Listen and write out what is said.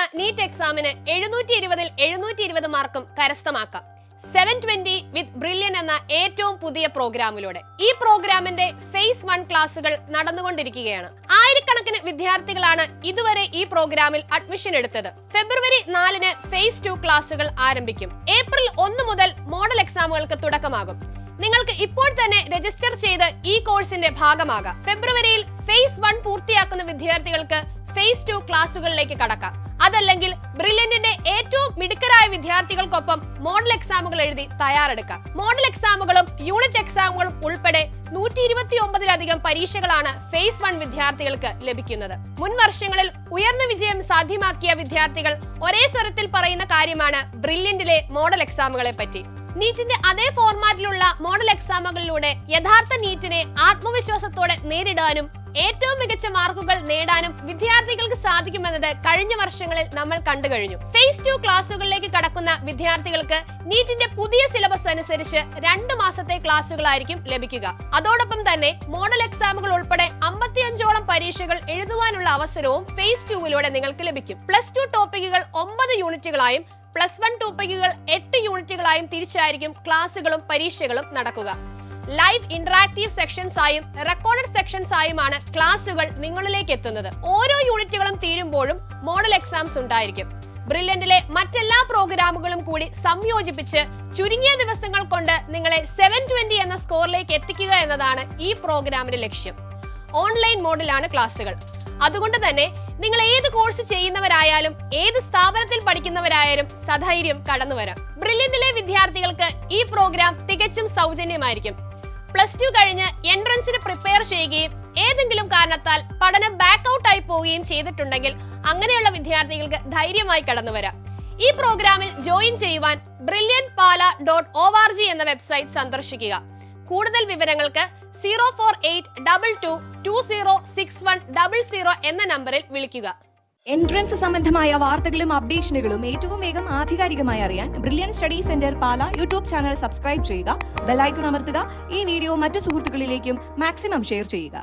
നടക്കുന്ന നീറ്റ് എക്സാമിന് 720-ൽ 720 മാർക്കും കരസ്ഥമാക്കാം. 720 വിത്ത് ബ്രില്യൻ എന്ന ഏറ്റവും പുതിയ പ്രോഗ്രാമിലൂടെ. ഈ പ്രോഗ്രാമിന്റെ ഫേസ് 1 ക്ലാസുകൾ നടന്നുകൊണ്ടിരിക്കുകയാണ്. ആയിരക്കണക്കിന് വിദ്യാർത്ഥികളാണ് ഇതുവരെ ഈ പ്രോഗ്രാമിൽ അഡ്മിഷൻ എടുത്തത്. ഫെബ്രുവരി 4-ന് ഫേസ് 2 ക്ലാസുകൾ ആരംഭിക്കും. ഏപ്രിൽ 1 മുതൽ മോഡൽ എക്സാമുകൾക്ക് തുടക്കമാകും. നിങ്ങൾക്ക് ഇപ്പോൾ തന്നെ രജിസ്റ്റർ ചെയ്ത് ഈ കോഴ്സിന്റെ ഭാഗമാകാം. ഫെബ്രുവരിയിൽ ഫേസ് 1 പൂർത്തിയാക്കുന്ന വിദ്യാർത്ഥികൾക്ക് ഫേസ് 2 ക്ലാസുകളിലേക്ക് കടക്കാം. അതല്ലെങ്കിൽ ബ്രില്യന്റിന്റെ ഏറ്റവും മിടുക്കരായ വിദ്യാർത്ഥികൾക്കൊപ്പം മോഡൽ എക്സാമുകൾ എഴുതി തയ്യാറെടുക്കാം. മോഡൽ എക്സാമുകളും യൂണിറ്റ് എക്സാമുകളും ഉൾപ്പെടെ 129-ലധികം പരീക്ഷകളാണ് ഫേസ് 1 വിദ്യാർത്ഥികൾക്ക് ലഭിക്കുന്നത്. മുൻ വർഷങ്ങളിൽ ഉയർന്ന വിജയം സാധ്യമാക്കിയ വിദ്യാർത്ഥികൾ ഒരേ സ്വരത്തിൽ പറയുന്ന കാര്യമാണ് ബ്രില്യന്റിലെ മോഡൽ എക്സാമുകളെ പറ്റി. നീറ്റിന്റെ അതേ ഫോർമാറ്റിലുള്ള മോഡൽ എക്സാമുകളിലൂടെ യഥാർത്ഥ നീറ്റിനെ ആത്മവിശ്വാസത്തോടെ നേരിടാനും ഏറ്റവും മികച്ച മാർക്കുകൾ നേടാനും വിദ്യാർത്ഥികൾക്ക് സാധിക്കുമെന്നത് കഴിഞ്ഞ വർഷങ്ങളിൽ നമ്മൾ കണ്ടുകഴിഞ്ഞു. ഫേസ് 2 ക്ലാസുകളിലേക്ക് കടക്കുന്ന വിദ്യാർത്ഥികൾക്ക് നീറ്റിന്റെ പുതിയ സിലബസ് അനുസരിച്ച് 2 മാസത്തെ ക്ലാസുകളായിരിക്കും ലഭിക്കുക. അതോടൊപ്പം തന്നെ മോഡൽ എക്സാമുകൾ ഉൾപ്പെടെ 55ഓളം പരീക്ഷകൾ എഴുതുവാനുള്ള അവസരവും ഫേസ് 2-ലൂടെ നിങ്ങൾക്ക് ലഭിക്കും. +2 ടോപ്പിക്കുകൾ 9 യൂണിറ്റുകളായും +1 ടോപ്പിക്കുകൾ 8 യൂണിറ്റുകളായും തിരിച്ചായിരിക്കും ക്ലാസുകളും പരീക്ഷകളും നടക്കുക. ലൈവ് ഇന്ററാക്റ്റീവ് സെക്ഷൻസ് ആയും റെക്കോർഡഡ് സെക്ഷൻസ് ആയുമാണ് ക്ലാസുകൾ നിങ്ങളിലേക്ക് എത്തുന്നത്. ഓരോ യൂണിറ്റുകളും തീരുമ്പോഴും മോഡൽ എക്സാംസ് ഉണ്ടായിരിക്കും. ബ്രില്യന്റിലെ മറ്റെല്ലാ പ്രോഗ്രാമുകളും കൂടി സംയോജിപ്പിച്ച് ചുരുങ്ങിയ ദിവസങ്ങൾ കൊണ്ട് നിങ്ങളെ 720 എന്ന സ്കോറിലേക്ക് എത്തിക്കുക എന്നതാണ് ഈ പ്രോഗ്രാമിന്റെ ലക്ഷ്യം. ഓൺലൈൻ മോഡിലാണ് ക്ലാസുകൾ. അതുകൊണ്ട് തന്നെ നിങ്ങൾ ഏത് കോഴ്സ് ചെയ്യുന്നവരായാലും ഏത് സ്ഥാപനത്തിൽ പഠിക്കുന്നവരായാലും സധൈര്യം കടന്നു വരാം. ബ്രില്യന്റിലെ വിദ്യാർത്ഥികൾക്ക് ഈ പ്രോഗ്രാം തികച്ചും സൗജന്യമായിരിക്കും. +2 കഴിഞ്ഞ് എൻട്രൻസിന് പ്രിപ്പയർ ചെയ്യുകയും ഏതെങ്കിലും കാരണത്താൽ പഠനം ബാക്ക് ആയി പോവുകയും ചെയ്തിട്ടുണ്ടെങ്കിൽ അങ്ങനെയുള്ള വിദ്യാർത്ഥികൾക്ക് ധൈര്യമായി കടന്നു വരാം. ഈ പ്രോഗ്രാമിൽ ജോയിൻ ചെയ്യുവാൻ brilliantpala.org എന്ന വെബ്സൈറ്റ് സന്ദർശിക്കുക. കൂടുതൽ വിവരങ്ങൾക്ക് 04822206100 എന്ന നമ്പറിൽ വിളിക്കുക. എൻട്രൻസ് സംബന്ധമായ വാർത്തകളും അപ്ഡേഷനുകളും ഏറ്റവും വേഗം ആധികാരികമായി അറിയാൻ ബ്രില്യൻ സ്റ്റഡി സെന്റർ പാല യൂട്യൂബ് ചാനൽ സബ്സ്ക്രൈബ് ചെയ്യുക, ബെൽ ഐക്കൺ അമർത്തുക. ഈ വീഡിയോ മറ്റു സുഹൃത്തുക്കളിലേക്കും മാക്സിമം ഷെയർ ചെയ്യുക.